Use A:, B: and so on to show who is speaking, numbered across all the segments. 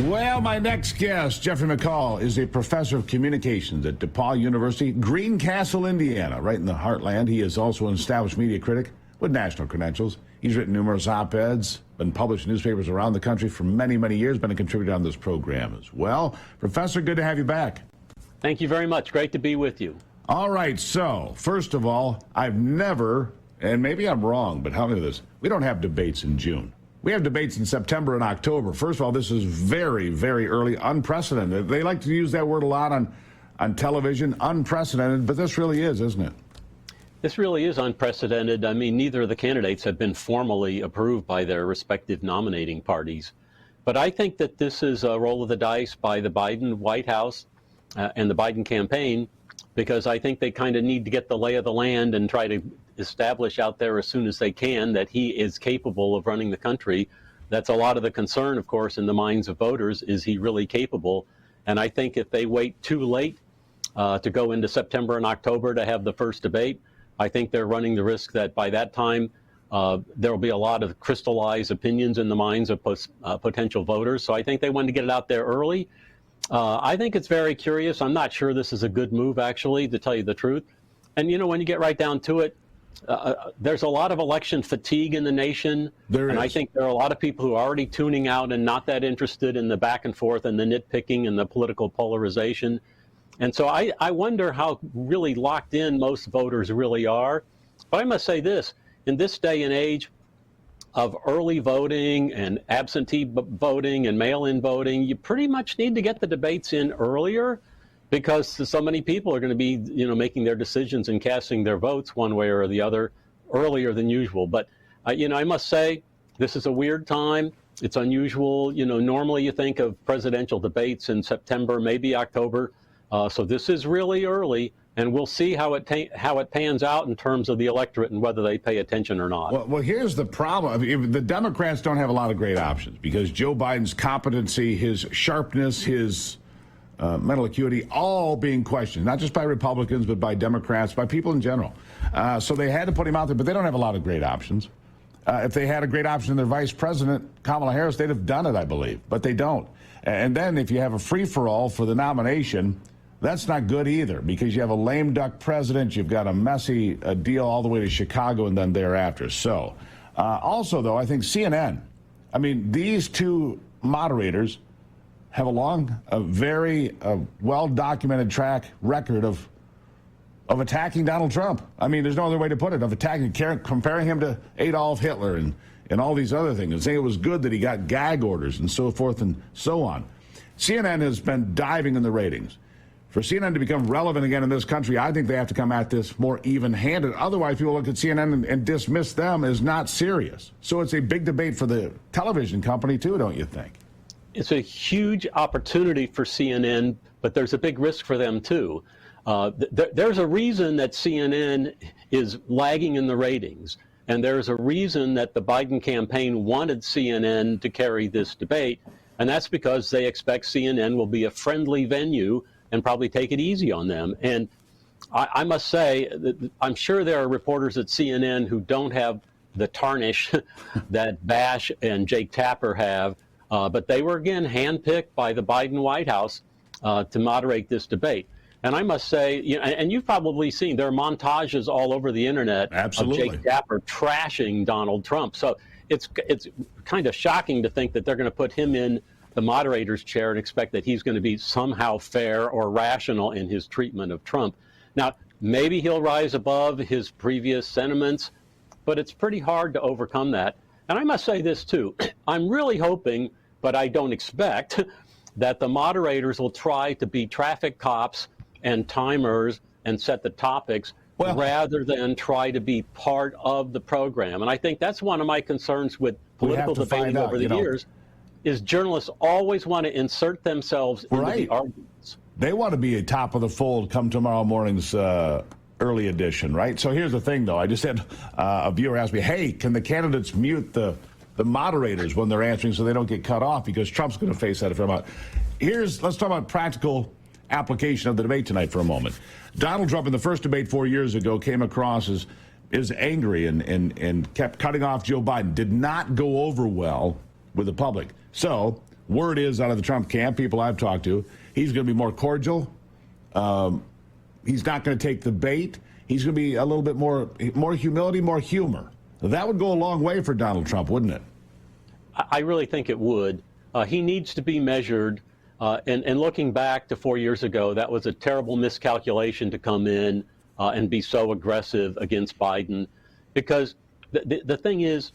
A: Well, my next guest, Jeffrey McCall, is a professor of communications at DePauw University, Greencastle, Indiana, right in the heartland. He is also an established media critic with national credentials. He's written numerous op-eds, been published in newspapers around the country for many, many years, been a contributor on this program as well. Professor, good to have you back.
B: Thank you very much. Great to be with you.
A: All right, so, first of all, I've never, and maybe I'm wrong, but help me with this, we don't have debates in June. We have debates in September and October. First of all, this is very, very early, unprecedented. They like to use that word a lot on television, unprecedented, but this really is, isn't it?
B: This really is unprecedented. I mean, neither of the candidates have been formally approved by their respective nominating parties. But I think that this is a roll of the dice by the Biden White House and the Biden campaign, because I think they kind of need to get the lay of the land and try to establish out there as soon as they can that he is capable of running the country. That's a lot of the concern, of course, in the minds of voters. Is he really capable? And I think if they wait too late to go into September and October to have the first debate, I think they're running the risk that by that time there will be a lot of crystallized opinions in the minds of potential voters. So I think they want to get it out there early. I think it's very curious. I'm not sure this is a good move, actually, to tell you the truth. And, you know, when you get right down to it, there's a lot of election fatigue in the nation. And I think there are a lot of people who are already tuning out and not that interested in the back and forth and the nitpicking and the political polarization. And so I wonder how really locked in most voters really are. But I must say this, in this day and age of early voting and absentee voting and mail-in voting, you pretty much need to get the debates in earlier, because so many people are going to be, you know, making their decisions and casting their votes one way or the other earlier than usual. But, you know, I must say, this is a weird time. It's unusual. You know, normally you think of presidential debates in September, maybe October. So this is really early, and we'll see how it pans out in terms of the electorate and whether they pay attention or not.
A: Well, here's the problem. I mean, the Democrats don't have a lot of great options because Joe Biden's competency, his sharpness, his mental acuity, all being questioned, not just by Republicans, but by Democrats, by people in general. So they had to put him out there, but they don't have a lot of great options. If they had a great option in their vice president, Kamala Harris, they'd have done it, I believe, but they don't. And then if you have a free-for-all for the nomination, that's not good either, because you have a lame duck president, you've got a messy deal all the way to Chicago and then thereafter. So, also, though, I think CNN, I mean, these two moderators have a very well-documented track record of attacking Donald Trump. I mean, there's no other way to put it, of attacking, comparing him to Adolf Hitler and all these other things, and saying it was good that he got gag orders and so forth and so on. CNN has been diving in the ratings. For CNN to become relevant again in this country, I think they have to come at this more even-handed. Otherwise, people look at CNN and dismiss them as not serious. So it's a big debate for the television company, too, don't you think?
B: It's a huge opportunity for CNN, but there's a big risk for them, too. There's a reason that CNN is lagging in the ratings, and there's a reason that the Biden campaign wanted CNN to carry this debate, and that's because they expect CNN will be a friendly venue and probably take it easy on them. And I must say that I'm sure there are reporters at CNN who don't have the tarnish that Bash and Jake Tapper have, but they were, again, handpicked by the Biden White House to moderate this debate. And I must say, you know, and you've probably seen, there are montages all over the internet
A: Absolutely.
B: of Jake Tapper trashing Donald Trump. So it's kind of shocking to think that they're going to put him in the moderator's chair and expect that he's going to be somehow fair or rational in his treatment of Trump. Now, maybe he'll rise above his previous sentiments, but it's pretty hard to overcome that. And I must say this, too. I'm really hoping, but I don't expect, that the moderators will try to be traffic cops and timers and set the topics rather than try to be part of the program. And I think that's one of my concerns with political debating over the years. Is journalists always want to insert themselves into the arguments.
A: They want to be a top of the fold come tomorrow morning's early edition, right? So here's the thing, though. I just had a viewer ask me, hey, can the candidates mute the moderators when they're answering so they don't get cut off, because Trump's going to face that if I'm out. Let's talk about practical application of the debate tonight for a moment. Donald Trump in the first debate 4 years ago came across as angry and kept cutting off Joe Biden. Did not go over well with the public. So word is out of the Trump camp, people I've talked to, he's going to be more cordial. He's not going to take the bait. He's going to be a little bit more humility, more humor. That would go a long way for Donald Trump, wouldn't it?
B: I really think it would. He needs to be measured. And looking back to 4 years ago, that was a terrible miscalculation to come in and be so aggressive against Biden. Because the thing is,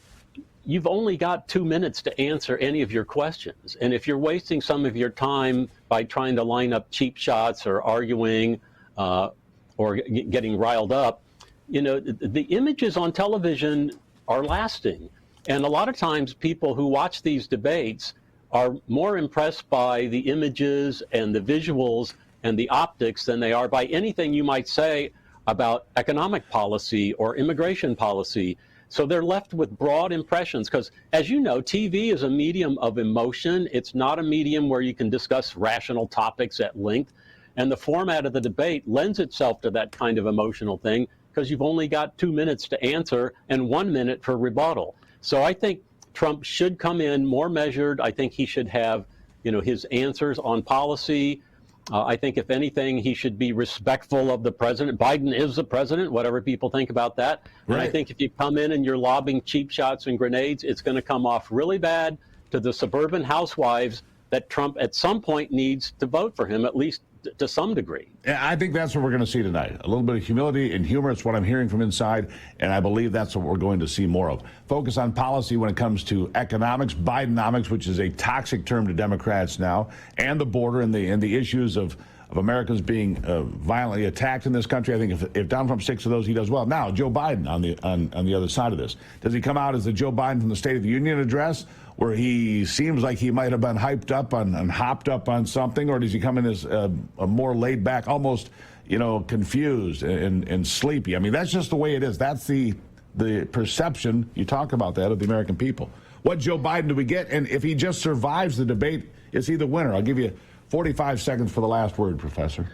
B: you've only got 2 minutes to answer any of your questions. And if you're wasting some of your time by trying to line up cheap shots or arguing or getting riled up, you know, the images on television are lasting. And a lot of times people who watch these debates are more impressed by the images and the visuals and the optics than they are by anything you might say about economic policy or immigration policy. So they're left with broad impressions because, as you know, TV is a medium of emotion. It's not a medium where you can discuss rational topics at length. And the format of the debate lends itself to that kind of emotional thing because you've only got 2 minutes to answer and 1 minute for rebuttal. So I think Trump should come in more measured. I think he should have, you know, his answers on policy. I think, if anything, he should be respectful of the president. Biden is the president, whatever people think about that. Right. And I think if you come in and you're lobbing cheap shots and grenades, it's going to come off really bad to the suburban housewives that Trump at some point needs to vote for him, at least to some degree.
A: I think that's what we're going to see tonight. A little bit of humility and humor. It's what I'm hearing from inside, and I believe that's what we're going to see more of. Focus on policy when it comes to economics, Bidenomics, which is a toxic term to Democrats now, and the border and the issues of Americans being violently attacked in this country. I think if Donald Trump sticks to those, he does well. Now, Joe Biden on the other side of this. Does he come out as the Joe Biden from the State of the Union address, where he seems like he might have been hyped up and hopped up on something, or does he come in as a more laid back, almost, you know, confused and sleepy? I mean, that's just the way it is. That's the perception, you talk about that, of the American people. What Joe Biden do we get? And if he just survives the debate, is he the winner? I'll give you 45 seconds for the last word, Professor.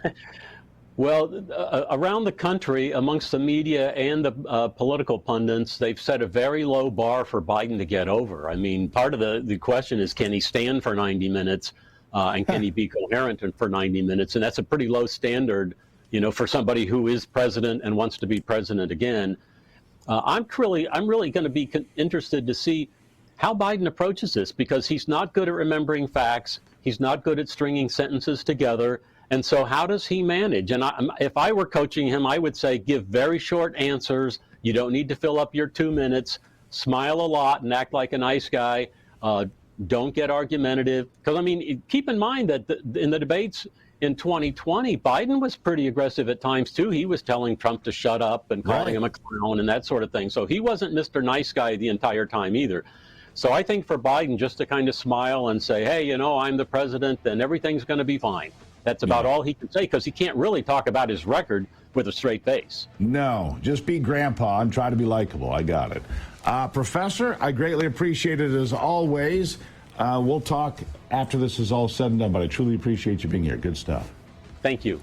B: Well, around the country, amongst the media and the political pundits, they've set a very low bar for Biden to get over. I mean, part of the question is, can he stand for 90 minutes and can he be coherent for 90 minutes? And that's a pretty low standard, you know, for somebody who is president and wants to be president again. I'm really going to be interested to see how Biden approaches this, because he's not good at remembering facts. He's not good at stringing sentences together. And so how does he manage? And if I were coaching him, I would say give very short answers. You don't need to fill up your 2 minutes. Smile a lot and act like a nice guy. Don't get argumentative. Because, I mean, keep in mind that in the debates in 2020, Biden was pretty aggressive at times, too. He was telling Trump to shut up and calling him a clown and that sort of thing. So he wasn't Mr. Nice Guy the entire time either. So I think for Biden just to kind of smile and say, hey, you know, I'm the president and everything's going to be fine. That's about all he can say, because he can't really talk about his record with a straight face. No, just be grandpa and try to be likable. I got it. Professor, I greatly appreciate it as always. We'll talk after this is all said and done, but I truly appreciate you being here. Good stuff. Thank you.